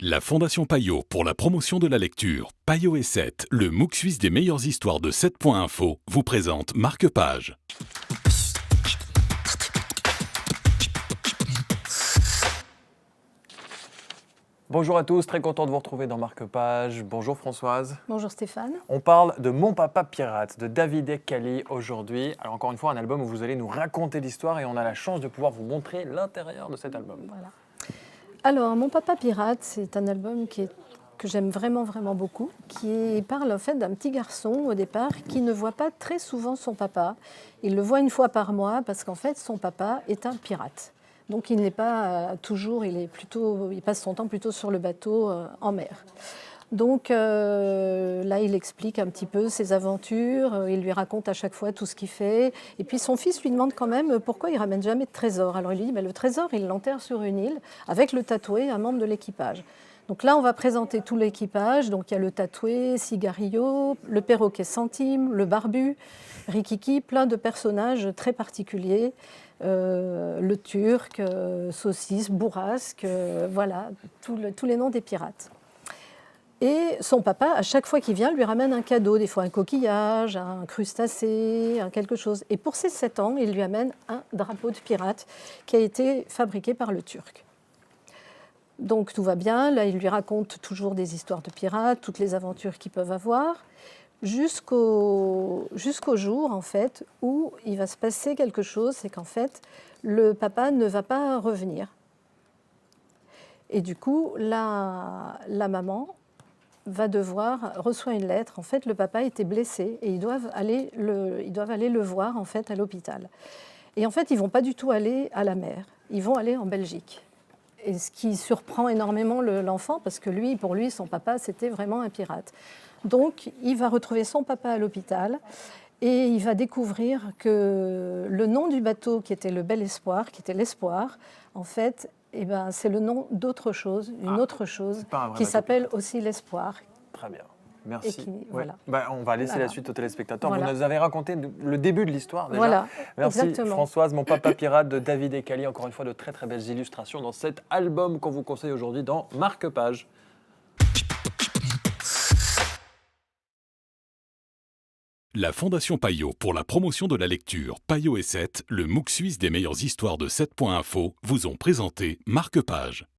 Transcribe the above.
La Fondation Payot pour la promotion de la lecture, Payot et 7, le MOOC suisse des meilleures histoires de 7.info, vous présente Marque-Page. Bonjour à tous, très content de vous retrouver dans Marque-Page. Bonjour Françoise. Bonjour Stéphane. On parle de Mon Papa Pirate de Davide Calli aujourd'hui. Alors encore une fois, un album où vous allez nous raconter l'histoire et on a la chance de pouvoir vous montrer l'intérieur de cet album. Voilà. Alors, Mon Papa Pirate, c'est un album que j'aime vraiment beaucoup, qui parle en fait d'un petit garçon au départ qui ne voit pas très souvent son papa. Il le voit une fois par mois parce qu'en fait son papa est un pirate. Donc il n'est pas toujours, il passe son temps plutôt sur le bateau en mer. Donc là, il explique un petit peu ses aventures, il lui raconte à chaque fois tout ce qu'il fait. Et puis son fils lui demande quand même pourquoi il ne ramène jamais de trésor. Alors il lui dit, le trésor, il l'enterre sur une île avec le tatoué, un membre de l'équipage. Donc là, on va présenter tout l'équipage. Donc il y a le tatoué, Cigarillo, le perroquet Centime, le barbu, Rikiki, plein de personnages très particuliers. Le turc, saucisse, bourrasque, voilà, tous les noms des pirates. Et son papa, à chaque fois qu'il vient, lui ramène un cadeau, des fois un coquillage, un crustacé, quelque chose. Et pour ses 7 ans, il lui amène un drapeau de pirate qui a été fabriqué par le Turc. Donc tout va bien, là il lui raconte toujours des histoires de pirates, toutes les aventures qu'ils peuvent avoir, jusqu'au jour en fait où il va se passer quelque chose, c'est qu'en fait le papa ne va pas revenir. Et du coup, la maman reçoit une lettre. En fait, le papa était blessé et ils doivent aller le voir en fait à l'hôpital. Et en fait, ils vont pas du tout aller à la mer. Ils vont aller en Belgique. Et ce qui surprend énormément l'enfant, parce que pour lui, son papa, c'était vraiment un pirate. Donc, il va retrouver son papa à l'hôpital et il va découvrir que le nom du bateau, qui était le Bel Espoir, qui était l'espoir, en fait, c'est le nom d'autre chose, autre chose, qui s'appelle aussi l'espoir. Très bien. Merci. Voilà. On va laisser la suite aux téléspectateurs. Voilà. Vous nous avez raconté le début de l'histoire déjà. Voilà. Merci Exactement. Françoise, Mon Papa Pirate de Davide Calli. Encore une fois, de très belles illustrations dans cet album qu'on vous conseille aujourd'hui dans Marque-Page. La Fondation Payot pour la promotion de la lecture, Payot et 7, le MOOC suisse des meilleures histoires de 7.info, vous ont présenté Marque-Page.